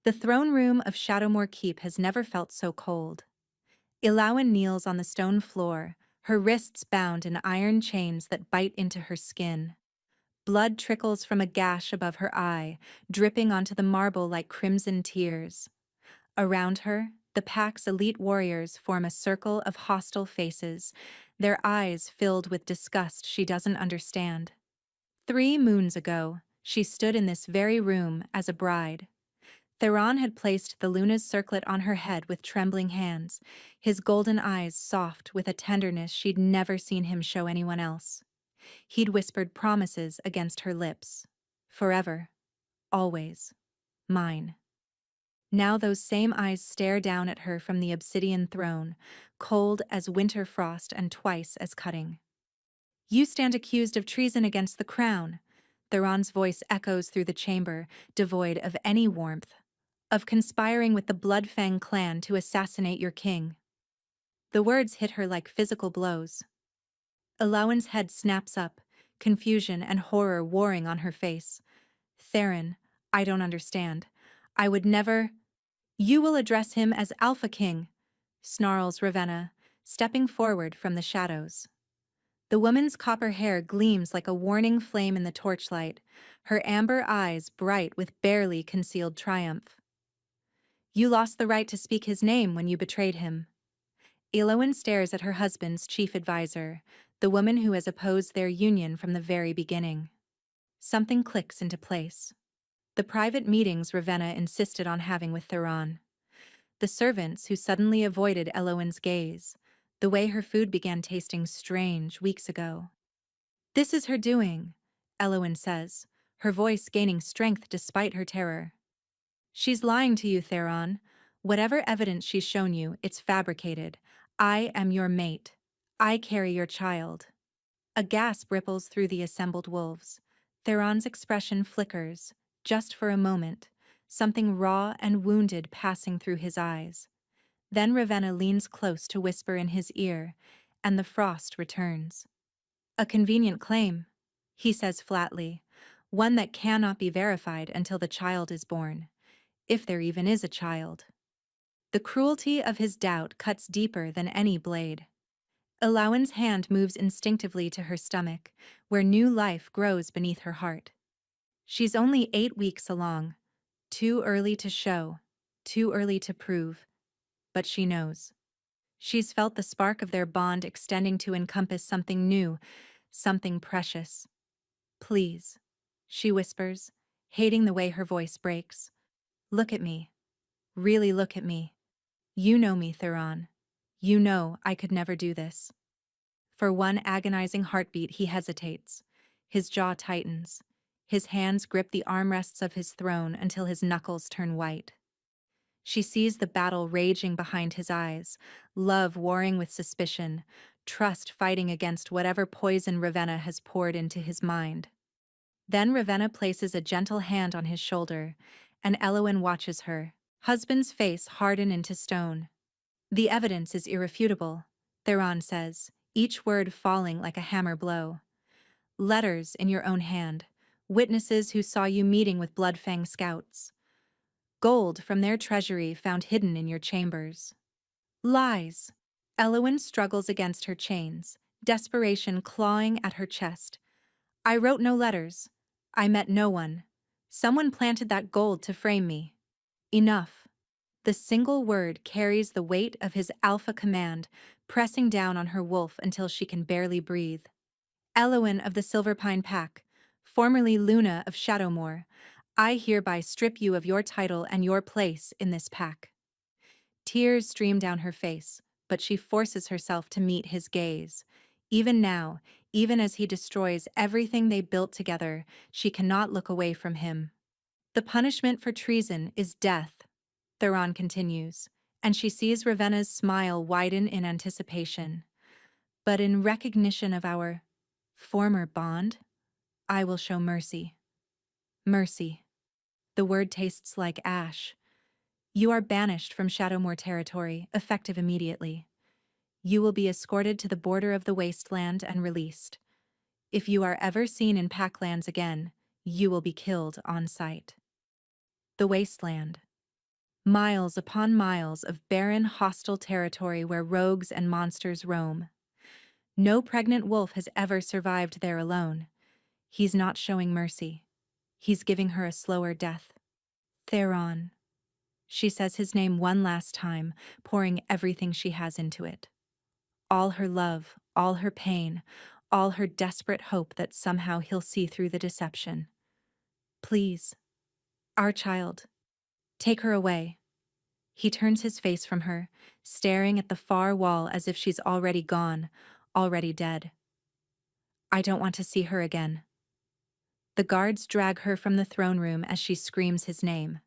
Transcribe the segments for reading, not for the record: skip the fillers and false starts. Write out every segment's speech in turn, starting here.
The throne room of Shadowmoor Keep has never felt so cold. Ilawan kneels on the stone floor, her wrists bound in iron chains that bite into her skin. Blood trickles from a gash above her eye, dripping onto the marble like crimson tears. Around her, the pack's elite warriors form a circle of hostile faces, their eyes filled with disgust she doesn't understand. 3 moons ago, she stood in this very room as a bride. Theron had placed the Luna's circlet on her head with trembling hands, his golden eyes soft with a tenderness she'd never seen him show anyone else. He'd whispered promises against her lips. Forever. Always. Mine. Now those same eyes stare down at her from the obsidian throne, cold as winter frost and twice as cutting. You stand accused of treason against the crown. Theron's voice echoes through the chamber, devoid of any warmth. Of conspiring with the Bloodfang clan to assassinate your king. The words hit her like physical blows. Ilawan's head snaps up, confusion and horror warring on her face. Theron, I don't understand. I would never— You will address him as Alpha King, snarls Ravenna, stepping forward from the shadows. The woman's copper hair gleams like a warning flame in the torchlight, her amber eyes bright with barely concealed triumph. You lost the right to speak his name when you betrayed him. Ilawan stares at her husband's chief advisor, the woman who has opposed their union from the very beginning. Something clicks into place. The private meetings Ravenna insisted on having with Theron. The servants who suddenly avoided Elowen's gaze, the way her food began tasting strange weeks ago. This is her doing, Elowen says, her voice gaining strength despite her terror. She's lying to you, Theron. Whatever evidence she's shown you, it's fabricated. I am your mate. I carry your child. A gasp ripples through the assembled wolves. Theron's expression flickers, just for a moment, something raw and wounded passing through his eyes. Then Ravenna leans close to whisper in his ear, and the frost returns. A convenient claim, he says flatly, one that cannot be verified until the child is born. If there even is a child. The cruelty of his doubt cuts deeper than any blade. Ilawan's hand moves instinctively to her stomach, where new life grows beneath her heart. She's only 8 weeks along, too early to show, too early to prove, but she knows. She's felt the spark of their bond extending to encompass something new, something precious. Please, she whispers, hating the way her voice breaks. Look at me. Really look at me. You know me, Theron. You know I could never do this. For one agonizing heartbeat he hesitates. His jaw tightens. His hands grip the armrests of his throne until his knuckles turn white. She sees the battle raging behind his eyes, love warring with suspicion, trust fighting against whatever poison Ravenna has poured into his mind. Then Ravenna places a gentle hand on his shoulder, and Elowen watches her, husband's face harden into stone. The evidence is irrefutable, Theron says, each word falling like a hammer blow. Letters in your own hand, witnesses who saw you meeting with Bloodfang scouts. Gold from their treasury found hidden in your chambers. Lies. Elowen struggles against her chains, desperation clawing at her chest. I wrote no letters. I met no one. Someone planted that gold to frame me. Enough. The single word carries the weight of his alpha command, pressing down on her wolf until she can barely breathe. Elowen of the Silverpine Pack, formerly Luna of Shadowmoor, I hereby strip you of your title and your place in this pack. Tears stream down her face, but she forces herself to meet his gaze. Even now, even as he destroys everything they built together, she cannot look away from him. The punishment for treason is death, Theron continues, and she sees Ravenna's smile widen in anticipation. But in recognition of our former bond, I will show mercy. Mercy. The word tastes like ash. You are banished from Shadowmoor territory, effective immediately. You will be escorted to the border of the wasteland and released. If you are ever seen in Packlands again, you will be killed on sight. The wasteland. Miles upon miles of barren, hostile territory where rogues and monsters roam. No pregnant wolf has ever survived there alone. He's not showing mercy. He's giving her a slower death. Theron. She says his name one last time, pouring everything she has into it. All her love, all her pain, all her desperate hope that somehow he'll see through the deception. Please. Our child. Take her away. He turns his face from her, staring at the far wall as if she's already gone, already dead. I don't want to see her again. The guards drag her from the throne room as she screams his name.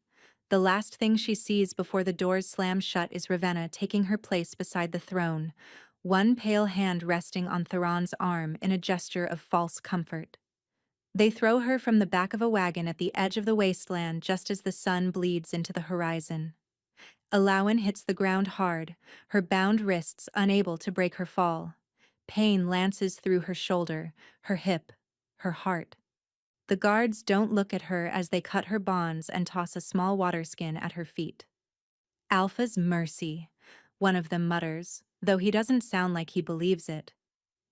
The last thing she sees before the doors slam shut is Ravenna taking her place beside the throne, one pale hand resting on Theron's arm in a gesture of false comfort. They throw her from the back of a wagon at the edge of the wasteland just as the sun bleeds into the horizon. Alawan hits the ground hard, her bound wrists unable to break her fall. Pain lances through her shoulder, her hip, her heart. The guards don't look at her as they cut her bonds and toss a small water skin at her feet. Alpha's mercy, one of them mutters, though he doesn't sound like he believes it.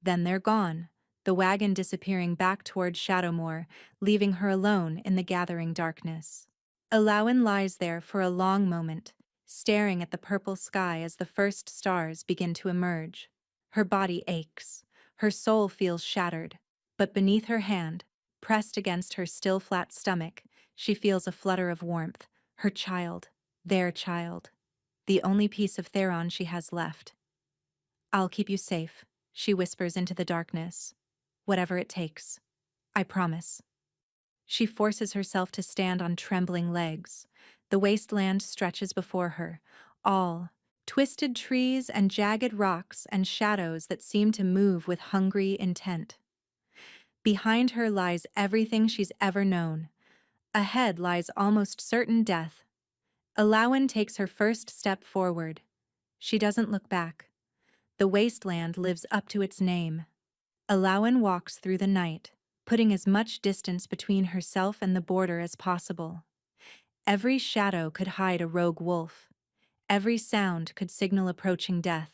Then they're gone, the wagon disappearing back toward Shadowmoor, leaving her alone in the gathering darkness. Alawan lies there for a long moment, staring at the purple sky as the first stars begin to emerge. Her body aches, her soul feels shattered, but beneath her hand, pressed against her still flat stomach, she feels a flutter of warmth. Her child, their child, the only piece of Theron she has left. I'll keep you safe, she whispers into the darkness. Whatever it takes. I promise. She forces herself to stand on trembling legs. The wasteland stretches before her, all twisted trees and jagged rocks and shadows that seem to move with hungry intent. Behind her lies everything she's ever known. Ahead lies almost certain death. Alawan takes her first step forward. She doesn't look back. The wasteland lives up to its name. Alawan walks through the night, putting as much distance between herself and the border as possible. Every shadow could hide a rogue wolf. Every sound could signal approaching death.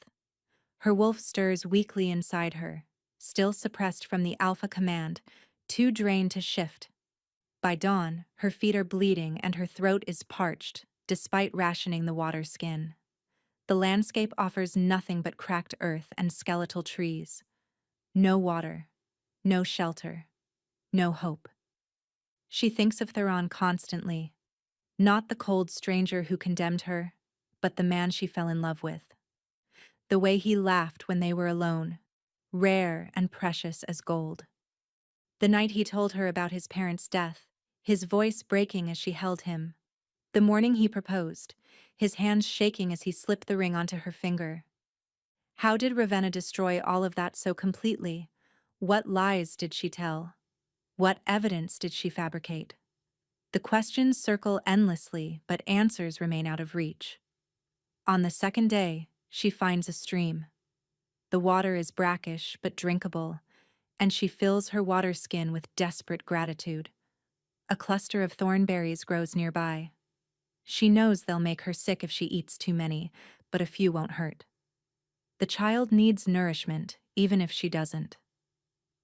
Her wolf stirs weakly inside her, still suppressed from the alpha command, too drained to shift. By dawn, her feet are bleeding and her throat is parched, despite rationing the water skin. The landscape offers nothing but cracked earth and skeletal trees. No water, no shelter, no hope. She thinks of Theron constantly, not the cold stranger who condemned her, but the man she fell in love with. The way he laughed when they were alone, rare and precious as gold. The night he told her about his parents' death, his voice breaking as she held him. The morning he proposed, his hands shaking as he slipped the ring onto her finger. How did Ravenna destroy all of that so completely? What lies did she tell? What evidence did she fabricate? The questions circle endlessly, but answers remain out of reach. On the second day, she finds a stream. The water is brackish but drinkable, and she fills her water skin with desperate gratitude. A cluster of thornberries grows nearby. She knows they'll make her sick if she eats too many, but a few won't hurt. The child needs nourishment, even if she doesn't.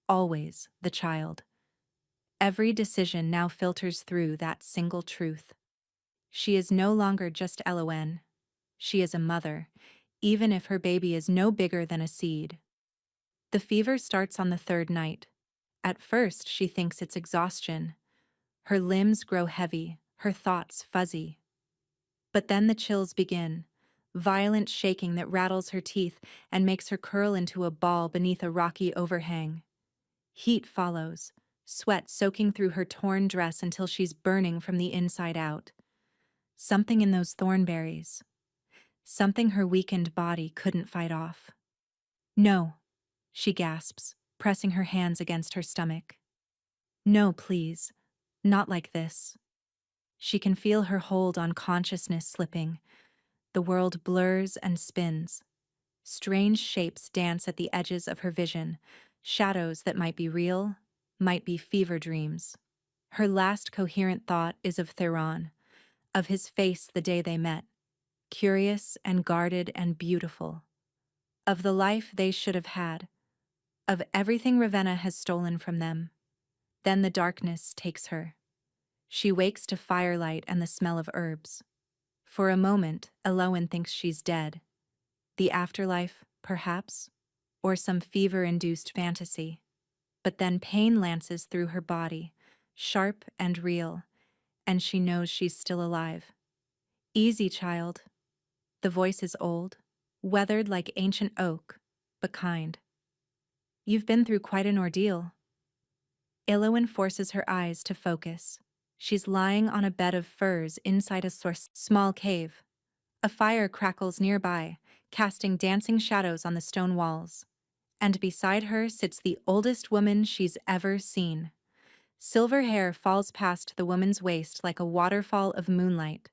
Always the child. Every decision now filters through that single truth. She is no longer just Elowen. She is a mother, even if her baby is no bigger than a seed. The fever starts on the third night. At first, she thinks it's exhaustion. Her limbs grow heavy, her thoughts fuzzy. But then the chills begin, violent shaking that rattles her teeth and makes her curl into a ball beneath a rocky overhang. Heat follows, sweat soaking through her torn dress until she's burning from the inside out. Something in those thornberries. Something her weakened body couldn't fight off. No, she gasps, pressing her hands against her stomach. No, please. Not like this. She can feel her hold on consciousness slipping. The world blurs and spins. Strange shapes dance at the edges of her vision, shadows that might be real, might be fever dreams. Her last coherent thought is of Theron, of his face the day they met, curious and guarded and beautiful, of the life they should have had, of everything Ravenna has stolen from them. Then the darkness takes her. She wakes to firelight and the smell of herbs. For a moment, Elowen thinks she's dead. The afterlife, perhaps, or some fever-induced fantasy. But then pain lances through her body, sharp and real, and she knows she's still alive. Easy, child. The voice is old, weathered like ancient oak, but kind. You've been through quite an ordeal. Elowen forces her eyes to focus. She's lying on a bed of furs inside a small cave. A fire crackles nearby, casting dancing shadows on the stone walls. And beside her sits the oldest woman she's ever seen. Silver hair falls past the woman's waist like a waterfall of moonlight.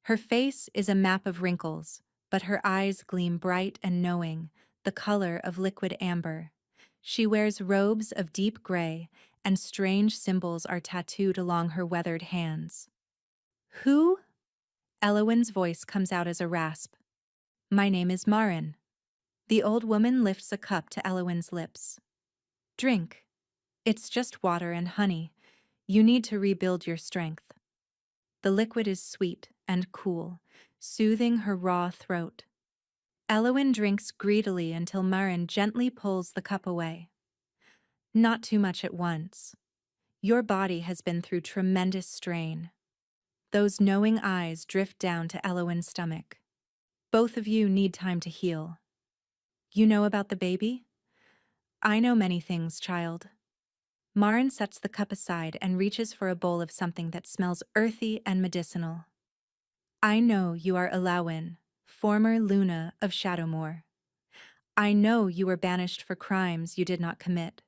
Her face is a map of wrinkles, but her eyes gleam bright and knowing, the color of liquid amber. She wears robes of deep gray, and strange symbols are tattooed along her weathered hands. Who? Elowen's voice comes out as a rasp. My name is Marin. The old woman lifts a cup to Elowen's lips. Drink. It's just water and honey. You need to rebuild your strength. The liquid is sweet and cool, soothing her raw throat. Elowen drinks greedily until Marin gently pulls the cup away. Not too much at once. Your body has been through tremendous strain. Those knowing eyes drift down to Elowen's stomach. Both of you need time to heal. You know about the baby? I know many things, child. Marin sets the cup aside and reaches for a bowl of something that smells earthy and medicinal. I know you are Elowen, former Luna of Shadowmoor. I know you were banished for crimes you did not commit.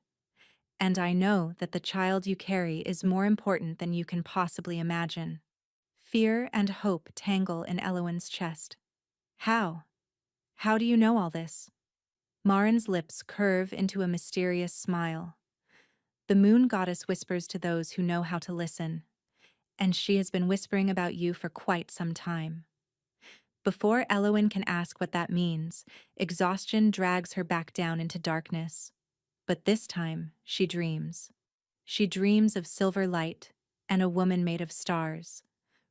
And I know that the child you carry is more important than you can possibly imagine. Fear and hope tangle in Elowen's chest. How? How do you know all this? Marin's lips curve into a mysterious smile. The moon goddess whispers to those who know how to listen, and she has been whispering about you for quite some time. Before Elowen can ask what that means, exhaustion drags her back down into darkness. But this time, she dreams. She dreams of silver light and a woman made of stars,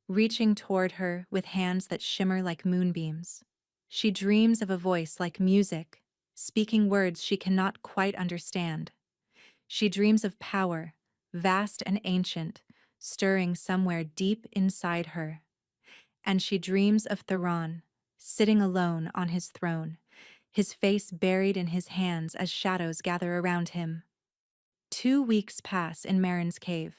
reaching toward her with hands that shimmer like moonbeams. She dreams of a voice like music, speaking words she cannot quite understand. She dreams of power, vast and ancient, stirring somewhere deep inside her. And she dreams of Theron, sitting alone on his throne, his face buried in his hands as shadows gather around him. 2 weeks pass in Marin's cave.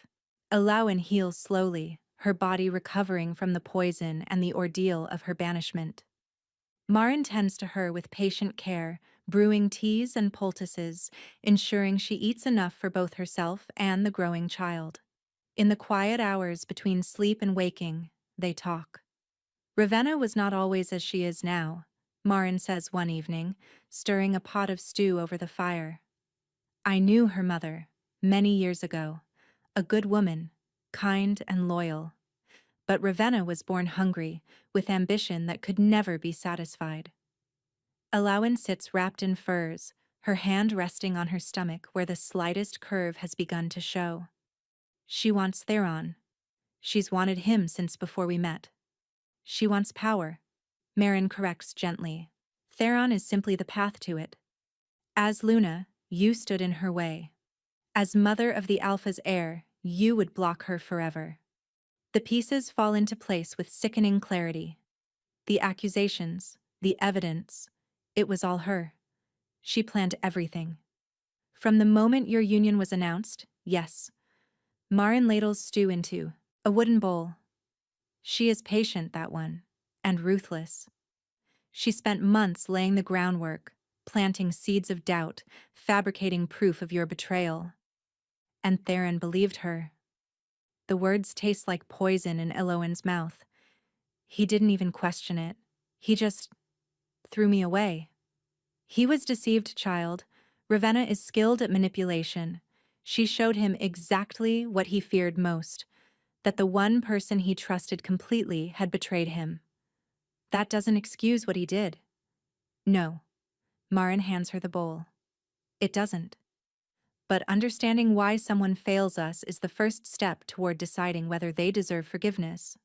Elowen heals slowly, her body recovering from the poison and the ordeal of her banishment. Marin tends to her with patient care, brewing teas and poultices, ensuring she eats enough for both herself and the growing child. In the quiet hours between sleep and waking, they talk. Ravenna was not always as she is now, Marin says one evening, stirring a pot of stew over the fire. I knew her mother, many years ago, a good woman, kind and loyal. But Ravenna was born hungry, with ambition that could never be satisfied. Elowen sits wrapped in furs, her hand resting on her stomach where the slightest curve has begun to show. She wants Theron. She's wanted him since before we met. She wants power. Marin corrects gently. Theron is simply the path to it. As Luna, you stood in her way. As mother of the Alpha's heir, you would block her forever. The pieces fall into place with sickening clarity. The accusations, the evidence, it was all her. She planned everything. From the moment your union was announced, yes. Marin ladles stew into a wooden bowl. She is patient, that one, and ruthless. She spent months laying the groundwork, planting seeds of doubt, fabricating proof of your betrayal. And Theron believed her. The words taste like poison in Elowen's mouth. He didn't even question it. He just threw me away. He was deceived, child. Ravenna is skilled at manipulation. She showed him exactly what he feared most, that the one person he trusted completely had betrayed him. That doesn't excuse what he did. No. Marin hands her the bowl. It doesn't. But understanding why someone fails us is the first step toward deciding whether they deserve forgiveness.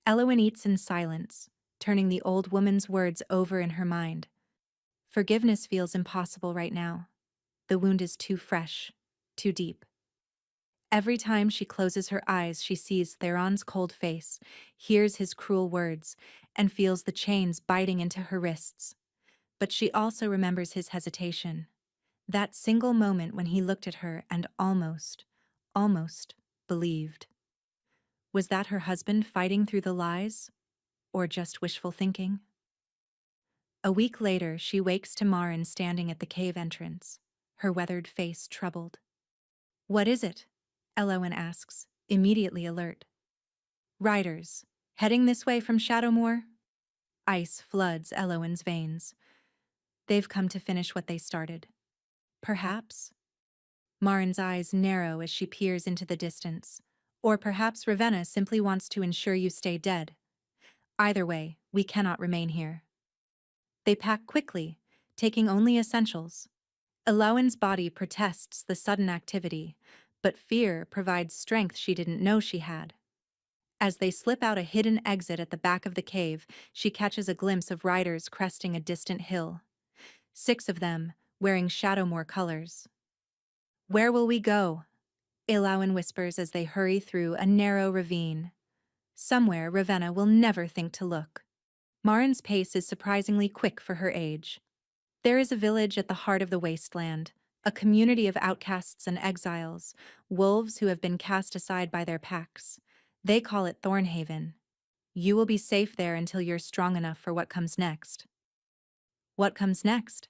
Elowen eats in silence, turning the old woman's words over in her mind. Forgiveness feels impossible right now. The wound is too fresh, too deep. Every time she closes her eyes, she sees Theron's cold face, hears his cruel words, and feels the chains biting into her wrists. But she also remembers his hesitation. That single moment when he looked at her and almost believed. Was that her husband fighting through the lies? Or just wishful thinking? A week later, she wakes to Marin standing at the cave entrance, her weathered face troubled. "What is it?" Elowen asks, immediately alert. "Riders, heading this way from Shadowmoor?" Ice floods Elowen's veins. They've come to finish what they started. Perhaps? Marin's eyes narrow as she peers into the distance. Or perhaps Ravenna simply wants to ensure you stay dead. Either way, we cannot remain here. They pack quickly, taking only essentials. Elowen's body protests the sudden activity, but fear provides strength she didn't know she had. As they slip out a hidden exit at the back of the cave, she catches a glimpse of riders cresting a distant hill. 6 of them, wearing Shadowmoor colors. "Where will we go?" Elowen whispers as they hurry through a narrow ravine. Somewhere Ravenna will never think to look. Marin's pace is surprisingly quick for her age. There is a village at the heart of the wasteland, a community of outcasts and exiles, wolves who have been cast aside by their packs. They call it Thornhaven. You will be safe there until you're strong enough for what comes next. What comes next?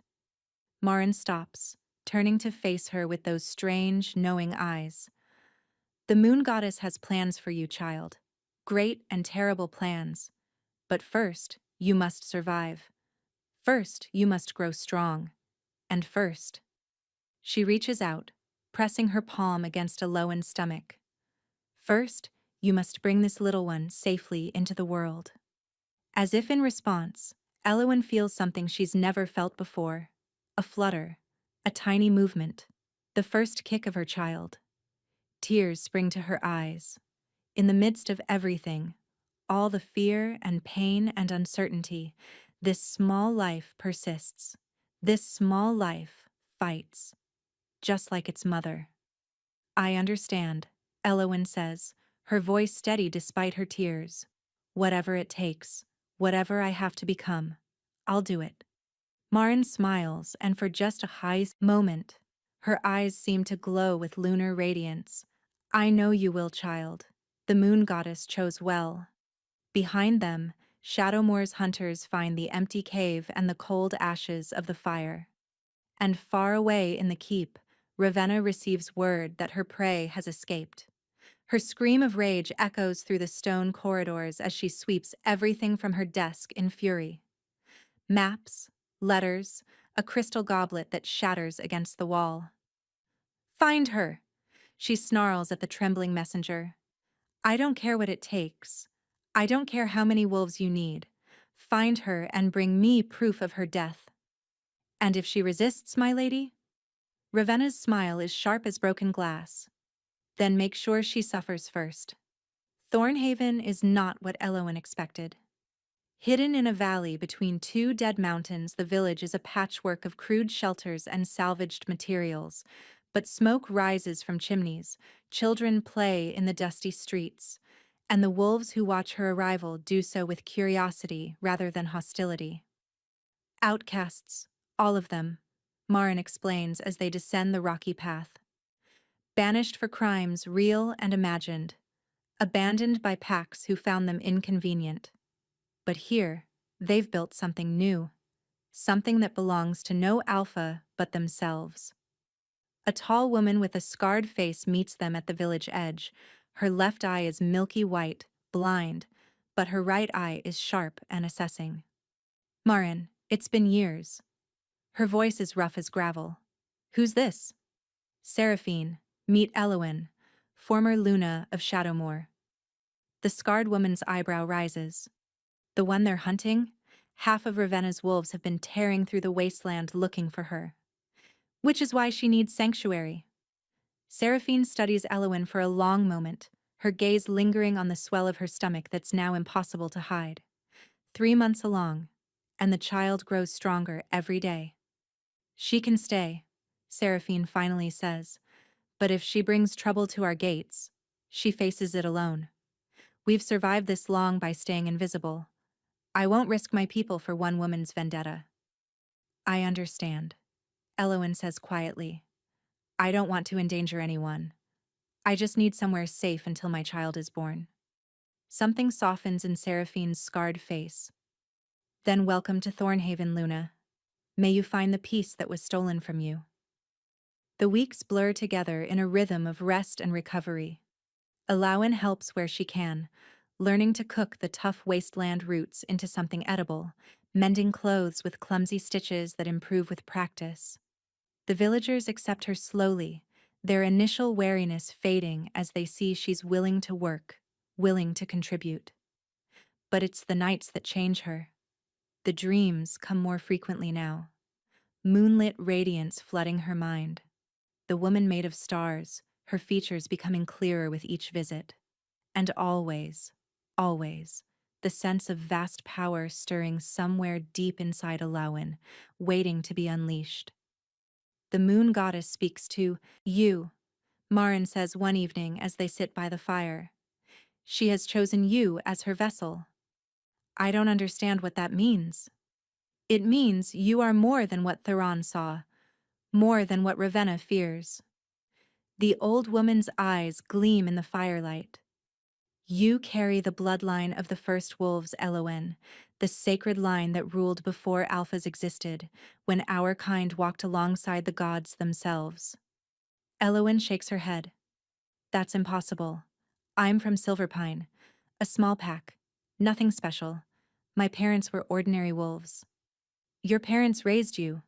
Marin stops, turning to face her with those strange, knowing eyes. The moon goddess has plans for you, child. Great and terrible plans. But first, you must survive. First, you must grow strong. And first. She reaches out, pressing her palm against Elowen's stomach. First, you must bring this little one safely into the world. As if in response, Elowen feels something she's never felt before. A flutter, a tiny movement, the first kick of her child. Tears spring to her eyes. In the midst of everything, all the fear and pain and uncertainty, this small life persists. This small life fights, just like its mother. "I understand," Elowen says, her voice steady despite her tears. "Whatever it takes, whatever I have to become, I'll do it." Marin smiles, and for just a moment, her eyes seem to glow with lunar radiance. "I know you will, child. The moon goddess chose well." Behind them, Shadowmoor's hunters find the empty cave and the cold ashes of the fire. And far away in the keep, Ravenna receives word that her prey has escaped. Her scream of rage echoes through the stone corridors as she sweeps everything from her desk in fury. Maps, letters, a crystal goblet that shatters against the wall. "Find her!" She snarls at the trembling messenger. "I don't care what it takes. I don't care how many wolves you need. Find her and bring me proof of her death." "And if she resists, my lady?" Ravenna's smile is sharp as broken glass. "Then make sure she suffers first." Thornhaven is not what Elowen expected. Hidden in a valley between 2 dead mountains, the village is a patchwork of crude shelters and salvaged materials. But smoke rises from chimneys, children play in the dusty streets, and the wolves who watch her arrival do so with curiosity rather than hostility. "Outcasts, all of them," Marin explains as they descend the rocky path. "Banished for crimes real and imagined. Abandoned by packs who found them inconvenient. But here, they've built something new. Something that belongs to no alpha but themselves." A tall woman with a scarred face meets them at the village edge. Her left eye is milky white, blind, but her right eye is sharp and assessing. "Marin, it's been years." Her voice is rough as gravel. "Who's this?" "Seraphine, meet Elowen, former Luna of Shadowmoor. The scarred woman's eyebrow rises. The one they're hunting? Half of Ravenna's wolves have been tearing through the wasteland looking for her. Which is why she needs sanctuary. Seraphine studies Elowin for a long moment, her gaze lingering on the swell of her stomach that's now impossible to hide. 3 months along, and the child grows stronger every day. She can stay, Seraphine finally says, but if she brings trouble to our gates, she faces it alone. We've survived this long by staying invisible. I won't risk my people for one woman's vendetta. I understand, Elowin says quietly. I don't want to endanger anyone. I just need somewhere safe until my child is born. Something softens in Seraphine's scarred face. Then welcome to Thornhaven, Luna. May you find the peace that was stolen from you. The weeks blur together in a rhythm of rest and recovery. Elowin helps where she can, learning to cook the tough wasteland roots into something edible, mending clothes with clumsy stitches that improve with practice. The villagers accept her slowly, their initial wariness fading as they see she's willing to work, willing to contribute. But it's the nights that change her. The dreams come more frequently now. Moonlit radiance flooding her mind. The woman made of stars, her features becoming clearer with each visit. And always, always, the sense of vast power stirring somewhere deep inside Elowin, waiting to be unleashed. The moon goddess speaks to you, Marin says one evening as they sit by the fire. She has chosen you as her vessel. I don't understand what that means. It means you are more than what Theron saw, more than what Ravenna fears. The old woman's eyes gleam in the firelight. You carry the bloodline of the first wolves, Elowin, the sacred line that ruled before alphas existed, when our kind walked alongside the gods themselves. Elowin shakes her head. That's impossible. I'm from Silverpine, a small pack, nothing special. My parents were ordinary wolves. Your parents raised you,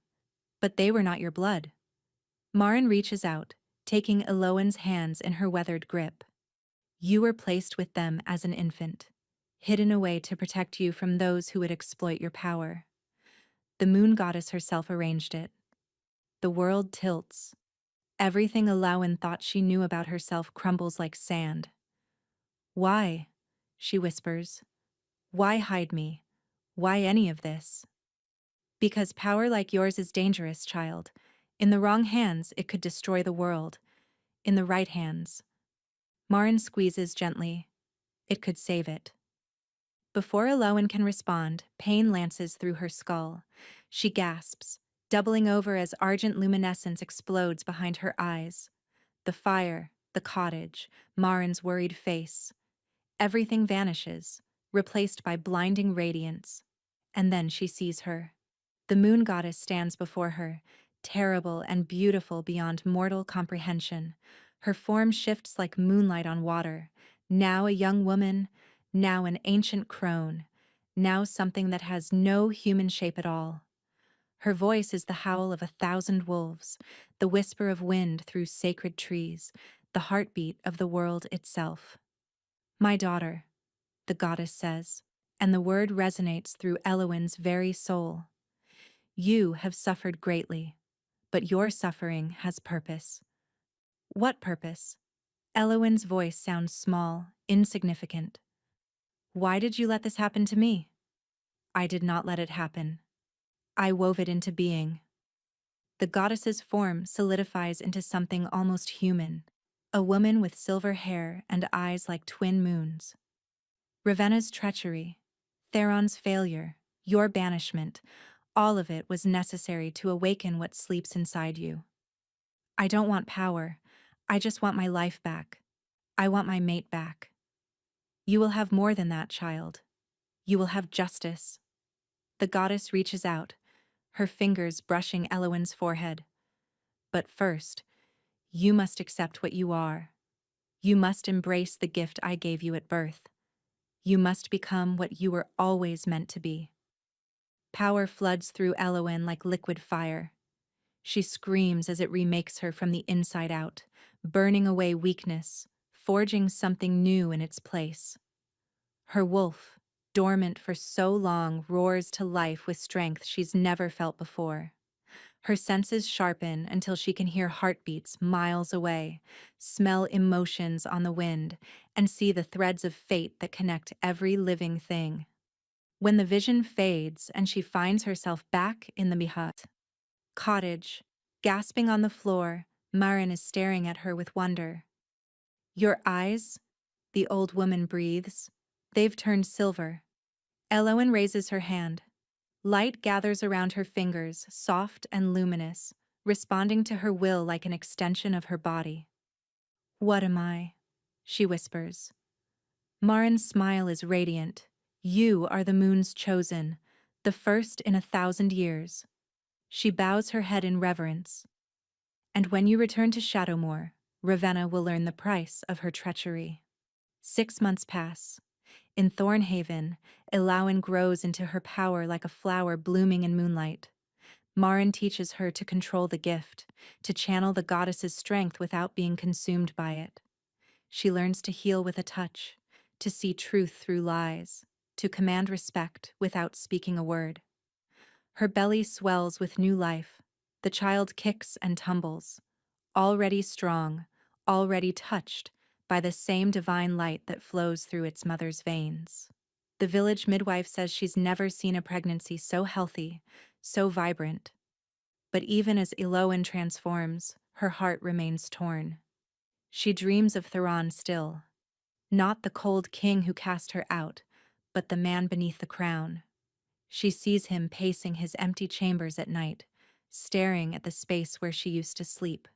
but they were not your blood. Marin reaches out, taking Elowin's hands in her weathered grip. You were placed with them as an infant, hidden away to protect you from those who would exploit your power. The moon goddess herself arranged it. The world tilts. Everything Elowin thought she knew about herself crumbles like sand. Why? She whispers. Why hide me? Why any of this? Because power like yours is dangerous, child. In the wrong hands, it could destroy the world. In the right hands. Marin squeezes gently. It could save it. Before Elowin can respond, pain lances through her skull. She gasps, doubling over as argent luminescence explodes behind her eyes. The fire, the cottage, Marin's worried face. Everything vanishes, replaced by blinding radiance. And then she sees her. The moon goddess stands before her, terrible and beautiful beyond mortal comprehension. Her form shifts like moonlight on water, now a young woman, now an ancient crone, now something that has no human shape at all. Her voice is the howl of 1,000 wolves, the whisper of wind through sacred trees, the heartbeat of the world itself. My daughter, the goddess says, and the word resonates through Elowin's very soul. You have suffered greatly, but your suffering has purpose. What purpose? Elowin's voice sounds small, insignificant. Why did you let this happen to me? I did not let it happen. I wove it into being. The goddess's form solidifies into something almost human, a woman with silver hair and eyes like twin moons. Ravenna's treachery, Theron's failure, your banishment, all of it was necessary to awaken what sleeps inside you. I don't want power. I just want my life back. I want my mate back. You will have more than that, child. You will have justice. The goddess reaches out, her fingers brushing Elowin's forehead. But first, you must accept what you are. You must embrace the gift I gave you at birth. You must become what you were always meant to be. Power floods through Elowin like liquid fire. She screams as it remakes her from the inside out, burning away weakness, forging something new in its place. Her wolf, dormant for so long, roars to life with strength she's never felt before. Her senses sharpen until she can hear heartbeats miles away, smell emotions on the wind, and see the threads of fate that connect every living thing. When the vision fades and she finds herself back in the Mihat cottage, gasping on the floor, Marin is staring at her with wonder. Your eyes, the old woman breathes. They've turned silver. Elowen raises her hand. Light gathers around her fingers, soft and luminous, responding to her will like an extension of her body. What am I? She whispers. Marin's smile is radiant. You are the moon's chosen, the first in 1,000 years. She bows her head in reverence. And when you return to Shadowmoor, Ravenna will learn the price of her treachery. 6 months pass. In Thornhaven, Elowen grows into her power like a flower blooming in moonlight. Marin teaches her to control the gift, to channel the goddess's strength without being consumed by it. She learns to heal with a touch, to see truth through lies, to command respect without speaking a word. Her belly swells with new life. The child kicks and tumbles, already strong, already touched by the same divine light that flows through its mother's veins. The village midwife says she's never seen a pregnancy so healthy, so vibrant. But even as Elowen transforms, her heart remains torn. She dreams of Theron still. Not the cold king who cast her out, but the man beneath the crown. She sees him pacing his empty chambers at night, staring at the space where she used to sleep.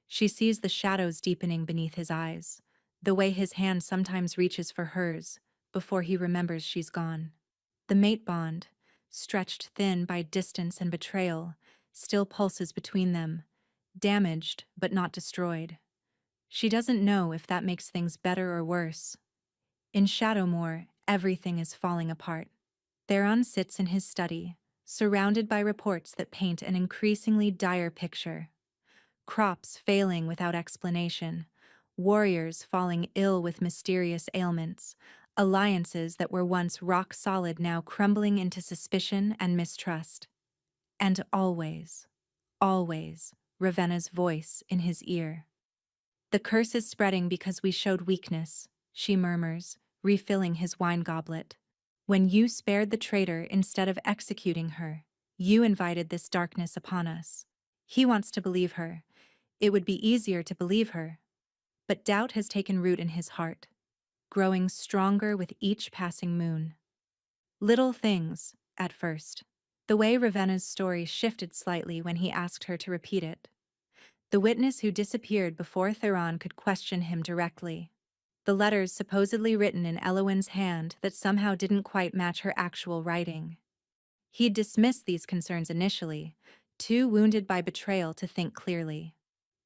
She sees the shadows deepening beneath his eyes, the way his hand sometimes reaches for hers before he remembers she's gone. The mate bond, stretched thin by distance and betrayal, still pulses between them, damaged but not destroyed. She doesn't know if that makes things better or worse. In Shadowmoor, everything is falling apart. Theron sits in his study, surrounded by reports that paint an increasingly dire picture. Crops failing without explanation, warriors falling ill with mysterious ailments, alliances that were once rock solid now crumbling into suspicion and mistrust. And always, always, Ravenna's voice in his ear. The curse is spreading because we showed weakness, she murmurs, refilling his wine goblet. When you spared the traitor instead of executing her, you invited this darkness upon us. He wants to believe her. It would be easier to believe her. But doubt has taken root in his heart, growing stronger with each passing moon. Little things, at first. The way Ravenna's story shifted slightly when he asked her to repeat it. The witness who disappeared before Theron could question him directly. The letters supposedly written in Elowen's hand that somehow didn't quite match her actual writing. He'd dismissed these concerns initially, too wounded by betrayal to think clearly.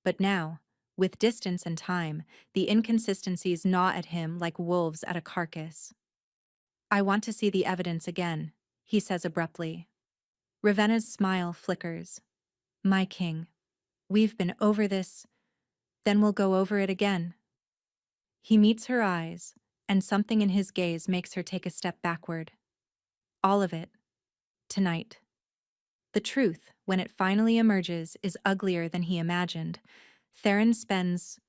But now, with distance and time, the inconsistencies gnaw at him like wolves at a carcass. I want to see the evidence again, he says abruptly. Ravenna's smile flickers. My king, we've been over this, then we'll go over it again. He meets her eyes, and something in his gaze makes her take a step backward. All of it. Tonight. The truth, when it finally emerges, is uglier than he imagined. Theron spends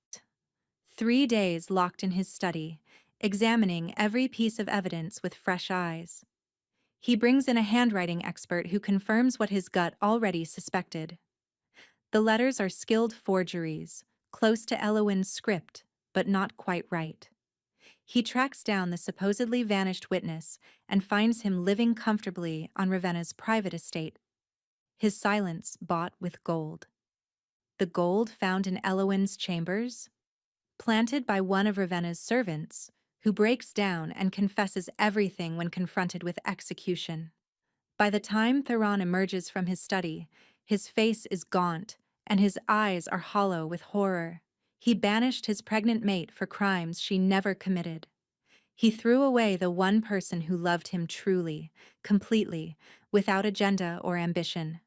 3 days locked in his study, examining every piece of evidence with fresh eyes. He brings in a handwriting expert who confirms what his gut already suspected. The letters are skilled forgeries, close to Elowen's script, but not quite right. He tracks down the supposedly vanished witness and finds him living comfortably on Ravenna's private estate, his silence bought with gold. The gold found in Elowen's chambers? Planted by one of Ravenna's servants, who breaks down and confesses everything when confronted with execution. By the time Theron emerges from his study, his face is gaunt, and his eyes are hollow with horror. He banished his pregnant mate for crimes she never committed. He threw away the one person who loved him truly, completely, without agenda or ambition.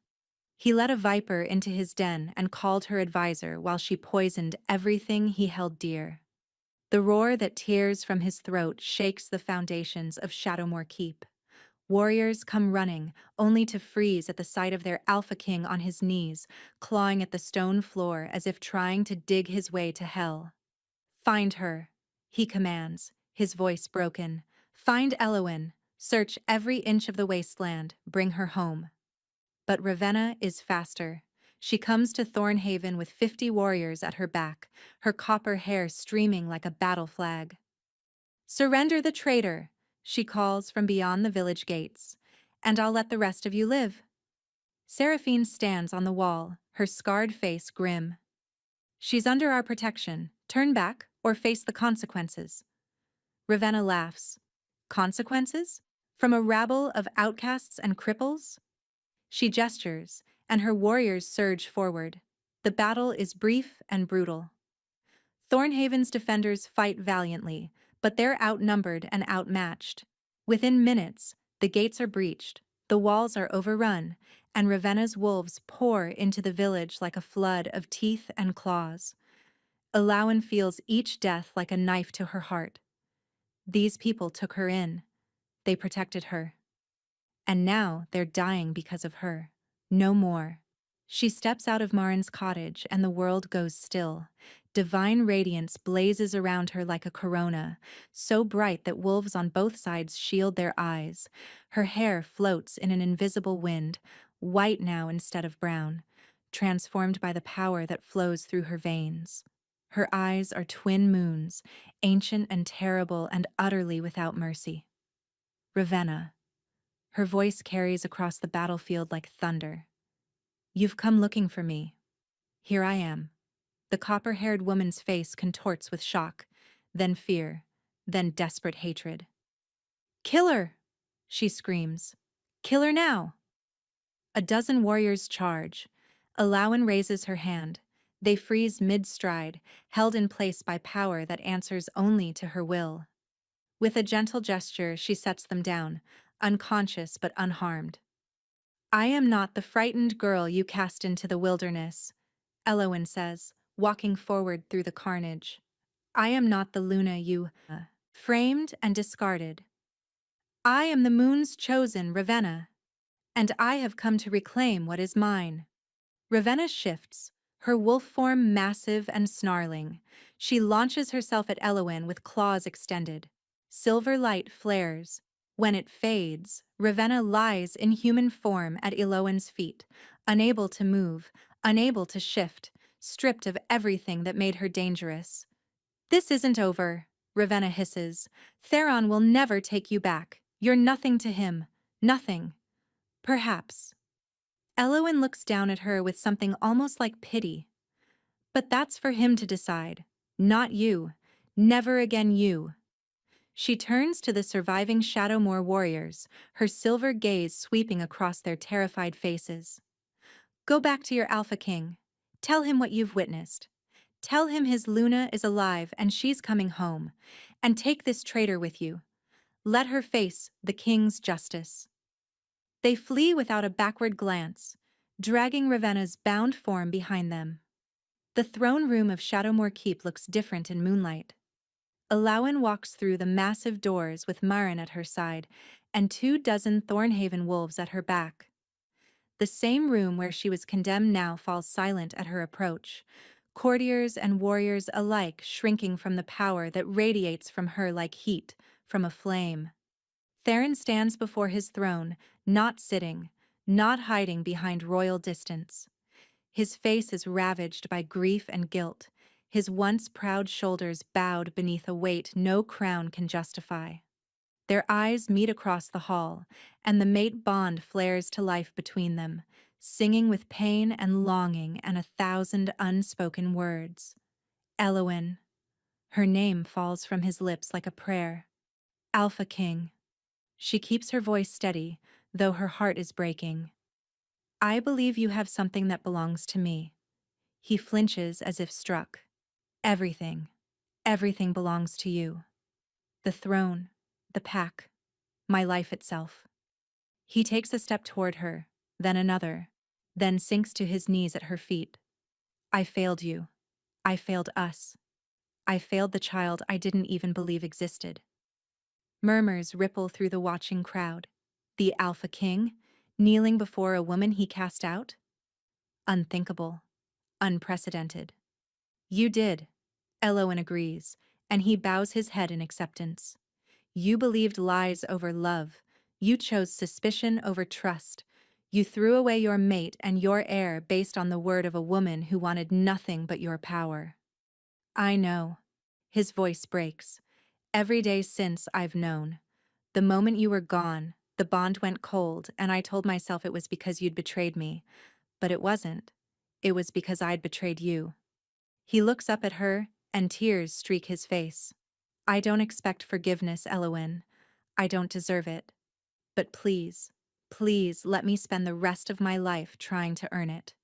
He let a viper into his den and called her advisor while she poisoned everything he held dear. The roar that tears from his throat shakes the foundations of Shadowmoor Keep. Warriors come running, only to freeze at the sight of their Alpha King on his knees, clawing at the stone floor as if trying to dig his way to hell. "Find her," he commands, his voice broken. "Find Elowin. Search every inch of the wasteland. Bring her home." But Ravenna is faster. She comes to Thornhaven with 50 warriors at her back, her copper hair streaming like a battle flag. "Surrender the traitor," she calls from beyond the village gates, "and I'll let the rest of you live." Seraphine stands on the wall, her scarred face grim. "She's under our protection. Turn back or face the consequences." Ravenna laughs. "Consequences? From a rabble of outcasts and cripples?" She gestures, and her warriors surge forward. The battle is brief and brutal. Thornhaven's defenders fight valiantly, but they're outnumbered and outmatched. Within minutes, the gates are breached, the walls are overrun, and Ravenna's wolves pour into the village like a flood of teeth and claws. Elowin feels each death like a knife to her heart. These people took her in. They protected her. And now they're dying because of her. No more. She steps out of Marin's cottage and the world goes still. Divine radiance blazes around her like a corona, so bright that wolves on both sides shield their eyes. Her hair floats in an invisible wind, white now instead of brown, transformed by the power that flows through her veins. Her eyes are twin moons, ancient and terrible and utterly without mercy. Ravenna. Her voice carries across the battlefield like thunder. "You've come looking for me. Here I am." The copper-haired woman's face contorts with shock, then fear, then desperate hatred. "Kill her!" she screams. "Kill her now!" A dozen warriors charge. Elowin raises her hand. They freeze mid-stride, held in place by power that answers only to her will. With a gentle gesture, she sets them down, unconscious but unharmed. "I am not the frightened girl you cast into the wilderness," Elowin says, walking forward through the carnage. "I am not the Luna you framed and discarded. I am the moon's chosen Ravenna, and I have come to reclaim what is mine." Ravenna shifts, her wolf form massive and snarling. She launches herself at Elowin with claws extended. Silver light flares. When it fades, Ravenna lies in human form at Elowin's feet, unable to move, unable to shift, stripped of everything that made her dangerous. "This isn't over," Ravenna hisses. "Theron will never take you back. You're nothing to him. Nothing. Perhaps." Elowin looks down at her with something almost like pity. "But that's for him to decide. Not you. Never again you." She turns to the surviving Shadowmoor warriors, her silver gaze sweeping across their terrified faces. "Go back to your Alpha King. Tell him what you've witnessed. Tell him his Luna is alive and she's coming home. And take this traitor with you. Let her face the King's justice." They flee without a backward glance, dragging Ravenna's bound form behind them. The throne room of Shadowmoor Keep looks different in moonlight. Elowin walks through the massive doors with Marin at her side and 24 Thornhaven wolves at her back. The same room where she was condemned now falls silent at her approach, courtiers and warriors alike shrinking from the power that radiates from her like heat from a flame. Theron stands before his throne, not sitting, not hiding behind royal distance. His face is ravaged by grief and guilt, his once proud shoulders bowed beneath a weight no crown can justify. Their eyes meet across the hall, and the mate bond flares to life between them, singing with pain and longing and 1,000 unspoken words. "Elowin." Her name falls from his lips like a prayer. "Alpha King." She keeps her voice steady, though her heart is breaking. "I believe you have something that belongs to me." He flinches as if struck. "Everything. Everything belongs to you. The throne, the pack, my life itself." He takes a step toward her, then another, then sinks to his knees at her feet. "I failed you. I failed us. I failed the child I didn't even believe existed. Murmurs ripple through the watching crowd. The Alpha King, kneeling before a woman he cast out? Unthinkable. Unprecedented. You did. Eloin agrees, and he bows his head in acceptance. You believed lies over love. You chose suspicion over trust. You threw away your mate and your heir based on the word of a woman who wanted nothing but your power. I know. His voice breaks. Every day since I've known. The moment you were gone, the bond went cold, and I told myself it was because you'd betrayed me. But it wasn't. It was because I'd betrayed you. He looks up at her, and tears streak his face. I don't expect forgiveness, Eloin. I don't deserve it. But please, please let me spend the rest of my life trying to earn it.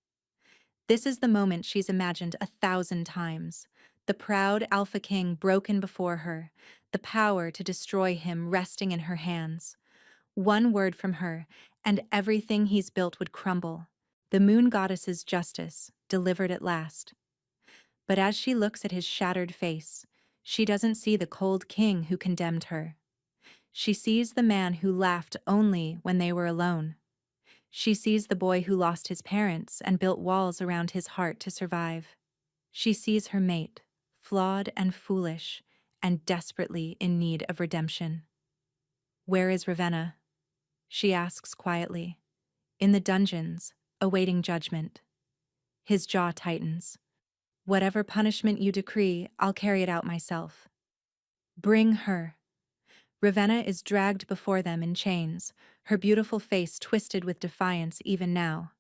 This is the moment she's imagined 1,000 times. The proud Alpha King broken before her, the power to destroy him resting in her hands. One word from her, and everything he's built would crumble. The moon goddess's justice, delivered at last. But as she looks at his shattered face, she doesn't see the cold king who condemned her. She sees the man who laughed only when they were alone. She sees the boy who lost his parents and built walls around his heart to survive. She sees her mate, flawed and foolish, and desperately in need of redemption. Where is Ravenna? She asks quietly. In the dungeons, awaiting judgment. His jaw tightens. Whatever punishment you decree, I'll carry it out myself. Bring her. Ravenna is dragged before them in chains, her beautiful face twisted with defiance even now.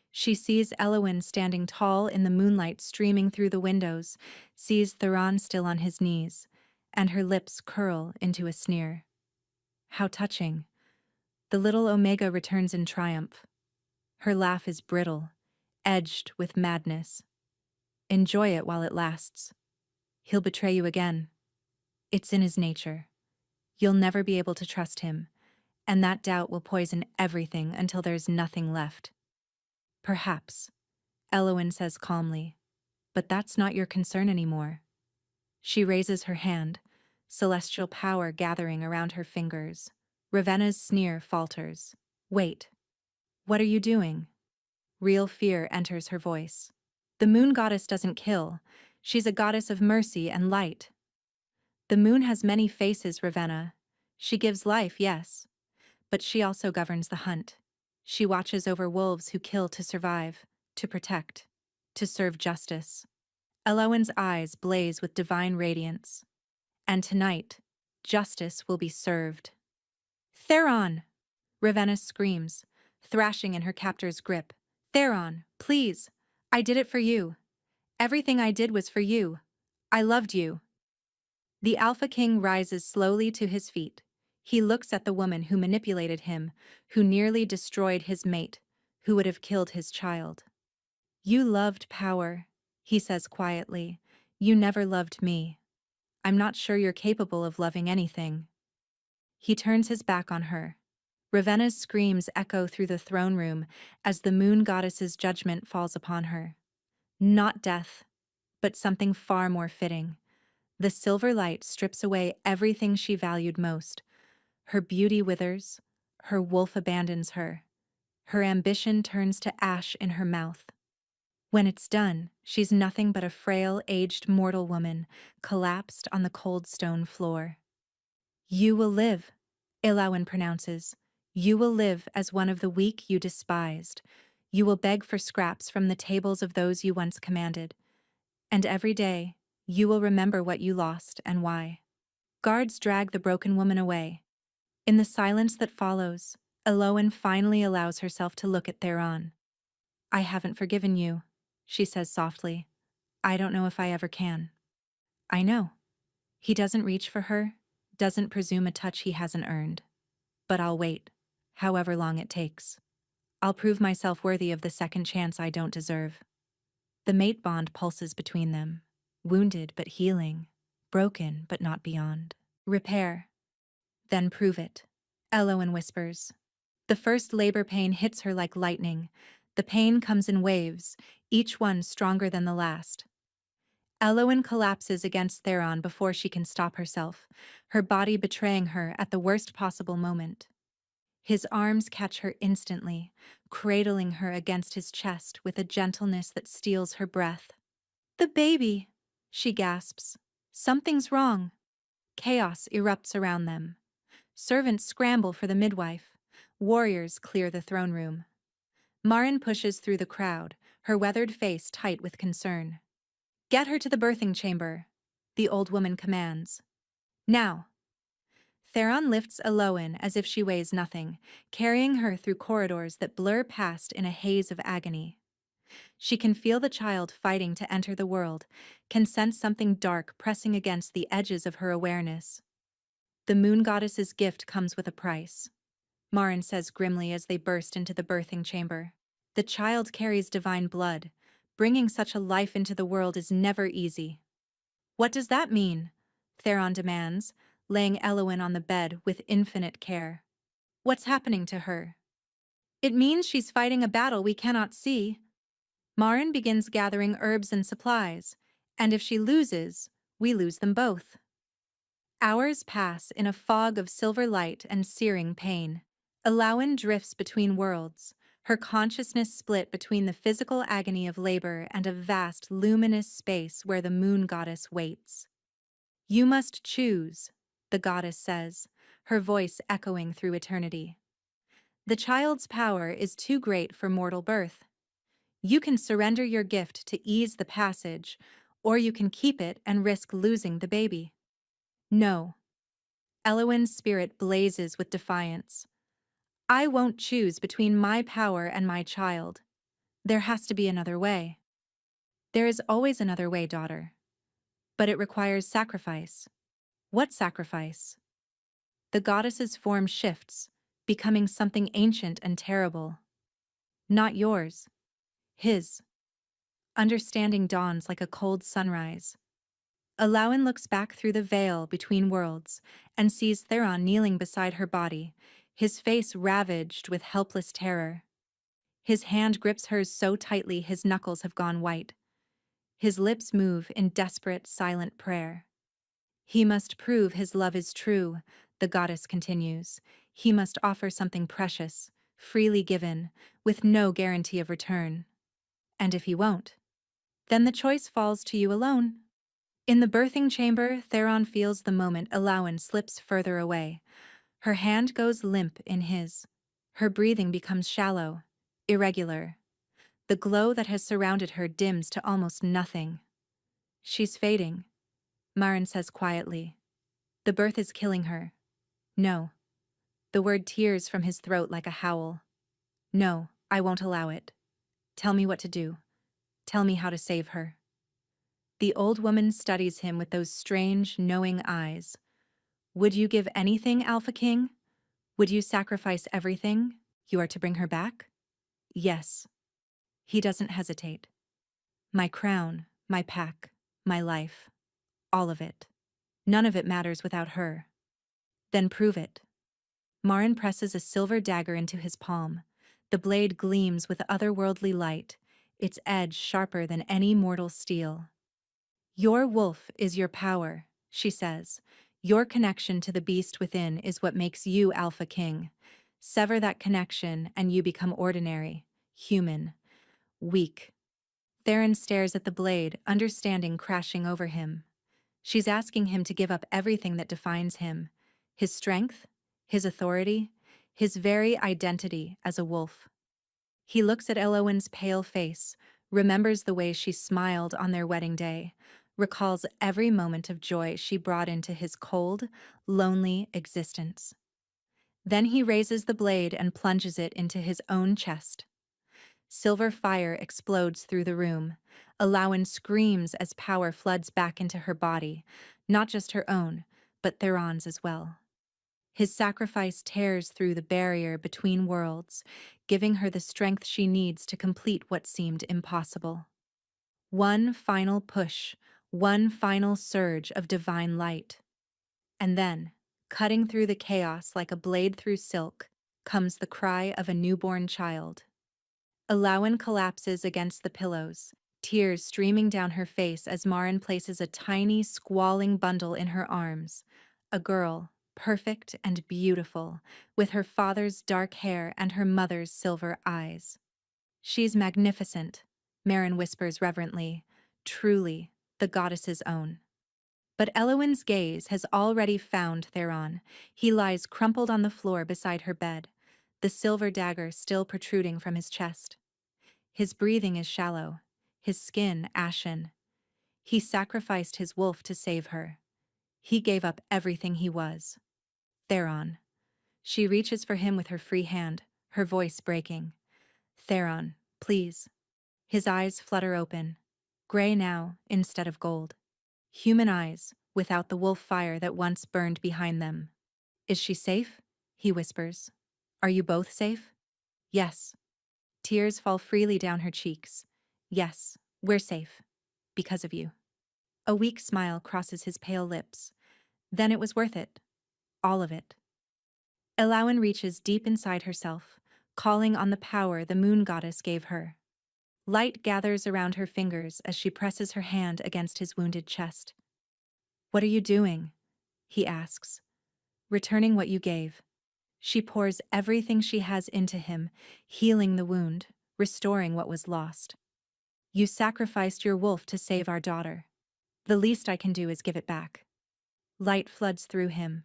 She sees Eloin standing tall in the moonlight streaming through the windows, sees Theron still on his knees, and her lips curl into a sneer. How touching. The little Omega returns in triumph. Her laugh is brittle, edged with madness. Enjoy it while it lasts. He'll betray you again. It's in his nature. You'll never be able to trust him, and that doubt will poison everything until there's nothing left. Perhaps, Eloin says calmly, but that's not your concern anymore. She raises her hand, celestial power gathering around her fingers. Ravenna's sneer falters. Wait. What are you doing? Real fear enters her voice. The moon goddess doesn't kill. She's a goddess of mercy and light. The moon has many faces, Ravenna. She gives life, yes. But she also governs the hunt. She watches over wolves who kill to survive, to protect, to serve justice. Eloin's eyes blaze with divine radiance. And tonight, justice will be served. Theron! Ravenna screams, thrashing in her captor's grip. Theron, please! I did it for you. Everything I did was for you. I loved you. The Alpha King rises slowly to his feet. He looks at the woman who manipulated him, who nearly destroyed his mate, who would have killed his child. You loved power, he says quietly. You never loved me. I'm not sure you're capable of loving anything. He turns his back on her. Ravenna's screams echo through the throne room as the moon goddess's judgment falls upon her. Not death, but something far more fitting. The silver light strips away everything she valued most. Her beauty withers, her wolf abandons her. Her ambition turns to ash in her mouth. When it's done, she's nothing but a frail, aged mortal woman, collapsed on the cold stone floor. You will live, Elawin pronounces. You will live as one of the weak you despised. You will beg for scraps from the tables of those you once commanded. And every day, you will remember what you lost and why. Guards drag the broken woman away. In the silence that follows, Elowin finally allows herself to look at Theron. I haven't forgiven you, she says softly. I don't know if I ever can. I know. He doesn't reach for her, doesn't presume a touch he hasn't earned. But I'll wait, however long it takes. I'll prove myself worthy of the second chance I don't deserve. The mate bond pulses between them, wounded but healing, broken but not beyond. Repair. Then prove it, Elowin whispers. The first labor pain hits her like lightning. The pain comes in waves, each one stronger than the last. Elowen collapses against Theron before she can stop herself, her body betraying her at the worst possible moment. His arms catch her instantly, cradling her against his chest with a gentleness that steals her breath. "The baby!" she gasps. "Something's wrong." Chaos erupts around them. Servants scramble for the midwife. Warriors clear the throne room. Marin pushes through the crowd, her weathered face tight with concern. "Get her to the birthing chamber," the old woman commands. "Now." Theron lifts Elowen as if she weighs nothing, carrying her through corridors that blur past in a haze of agony. She can feel the child fighting to enter the world, can sense something dark pressing against the edges of her awareness. "The moon goddess's gift comes with a price," Marin says grimly as they burst into the birthing chamber. "The child carries divine blood. Bringing such a life into the world is never easy." "What does that mean?" Theron demands, laying Elowen on the bed with infinite care. "What's happening to her?" "It means she's fighting a battle we cannot see." Marin begins gathering herbs and supplies, and if she loses, we lose them both. Hours pass in a fog of silver light and searing pain. Elowen drifts between worlds, her consciousness split between the physical agony of labor and a vast, luminous space where the moon goddess waits. "You must choose," the goddess says, her voice echoing through eternity. "The child's power is too great for mortal birth. You can surrender your gift to ease the passage, or you can keep it and risk losing the baby." "No." Elowen's spirit blazes with defiance. "I won't choose between my power and my child. There has to be another way." "There is always another way, daughter. But it requires sacrifice." "What sacrifice?" The goddess's form shifts, becoming something ancient and terrible. "Not yours. His." Understanding dawns like a cold sunrise. Elowen looks back through the veil between worlds and sees Theron kneeling beside her body, his face ravaged with helpless terror. His hand grips hers so tightly his knuckles have gone white. His lips move in desperate, silent prayer. "He must prove his love is true," the goddess continues. "He must offer something precious, freely given, with no guarantee of return. And if he won't, then the choice falls to you alone." In the birthing chamber, Theron feels the moment Elowen slips further away. Her hand goes limp in his. Her breathing becomes shallow, irregular. The glow that has surrounded her dims to almost nothing. "She's fading," Marin says quietly. "The birth is killing her." "No." The word tears from his throat like a howl. "No, I won't allow it. Tell me what to do. Tell me how to save her." The old woman studies him with those strange, knowing eyes. "Would you give anything, Alpha King? Would you sacrifice everything? You are to bring her back?" "Yes." He doesn't hesitate. "My crown, my pack, my life. All of it. None of it matters without her." "Then prove it." Marin presses a silver dagger into his palm. The blade gleams with otherworldly light, its edge sharper than any mortal steel. "Your wolf is your power," she says. "Your connection to the beast within is what makes you Alpha King. Sever that connection and you become ordinary, human, weak." Theron stares at the blade, understanding crashing over him. She's asking him to give up everything that defines him. His strength, his authority, his very identity as a wolf. He looks at Elowen's pale face, remembers the way she smiled on their wedding day, recalls every moment of joy she brought into his cold, lonely existence. Then he raises the blade and plunges it into his own chest. Silver fire explodes through the room. Elowen screams as power floods back into her body, not just her own, but Theron's as well. His sacrifice tears through the barrier between worlds, giving her the strength she needs to complete what seemed impossible. One final push, one final surge of divine light. And then, cutting through the chaos like a blade through silk, comes the cry of a newborn child. Elowen collapses against the pillows, tears streaming down her face as Marin places a tiny, squalling bundle in her arms. A girl, perfect and beautiful, with her father's dark hair and her mother's silver eyes. She's magnificent, Marin whispers reverently, truly, the goddess's own. But Elowin's gaze has already found Theron. He lies crumpled on the floor beside her bed, the silver dagger still protruding from his chest. His breathing is shallow, his skin ashen. He sacrificed his wolf to save her. He gave up everything he was. Theron. She reaches for him with her free hand, her voice breaking. Theron, please. His eyes flutter open, gray now instead of gold. Human eyes, without the wolf fire that once burned behind them. Is she safe? He whispers. Are you both safe? Yes. Tears fall freely down her cheeks. Yes, we're safe. Because of you. A weak smile crosses his pale lips. Then it was worth it. All of it. Elowin reaches deep inside herself, calling on the power the moon goddess gave her. Light gathers around her fingers as she presses her hand against his wounded chest. What are you doing? He asks. Returning what you gave. She pours everything she has into him, healing the wound, restoring what was lost. You sacrificed your wolf to save our daughter. The least I can do is give it back. Light floods through him.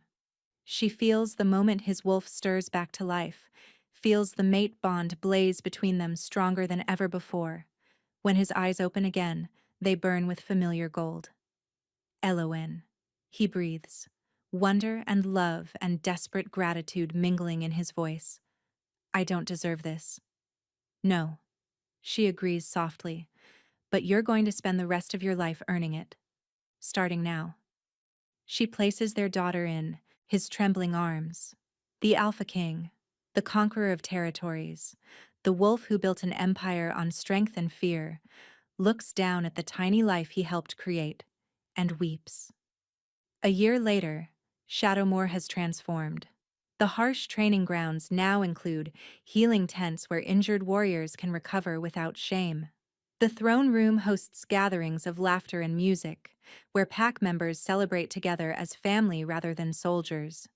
She feels the moment his wolf stirs back to life, feels the mate bond blaze between them stronger than ever before. When his eyes open again, they burn with familiar gold. Elowin, he breathes, wonder and love and desperate gratitude mingling in his voice. I don't deserve this. No, she agrees softly, but you're going to spend the rest of your life earning it. Starting now. She places their daughter in his trembling arms. The Alpha King, the conqueror of territories, the wolf who built an empire on strength and fear, looks down at the tiny life he helped create and weeps. A year later, Shadowmoor has transformed. The harsh training grounds now include healing tents where injured warriors can recover without shame. The throne room hosts gatherings of laughter and music, where pack members celebrate together as family rather than soldiers.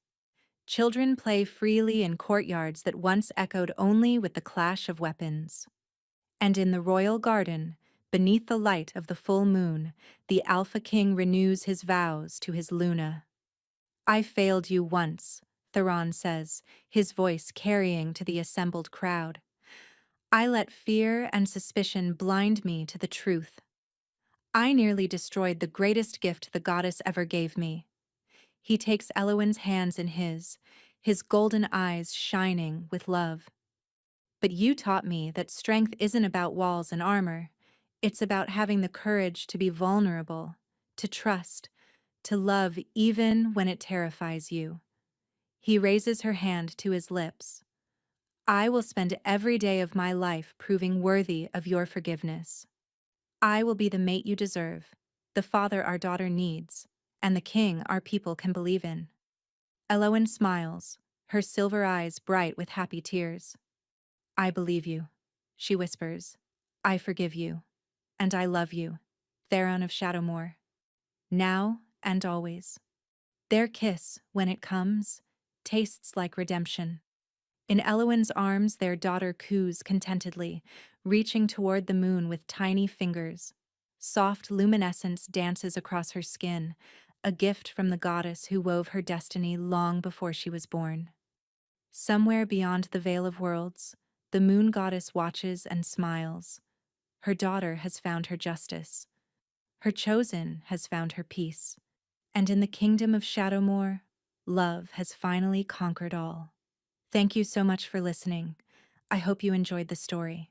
Children play freely in courtyards that once echoed only with the clash of weapons. And in the royal garden, beneath the light of the full moon, the Alpha King renews his vows to his Luna. I failed you once, Theron says, his voice carrying to the assembled crowd. I let fear and suspicion blind me to the truth. I nearly destroyed the greatest gift the goddess ever gave me. He takes Elowin's hands in his golden eyes shining with love. But you taught me that strength isn't about walls and armor. It's about having the courage to be vulnerable, to trust, to love even when it terrifies you. He raises her hand to his lips. I will spend every day of my life proving worthy of your forgiveness. I will be the mate you deserve, the father our daughter needs, and the king our people can believe in. Elowin smiles, her silver eyes bright with happy tears. I believe you, she whispers. I forgive you, and I love you, Theron of Shadowmoor. Now and always. Their kiss, when it comes, tastes like redemption. In Elowin's arms, their daughter coos contentedly, reaching toward the moon with tiny fingers. Soft luminescence dances across her skin, a gift from the goddess who wove her destiny long before she was born. Somewhere beyond the Veil of Worlds, the moon goddess watches and smiles. Her daughter has found her justice. Her chosen has found her peace. And in the kingdom of Shadowmoor, love has finally conquered all. Thank you so much for listening. I hope you enjoyed the story.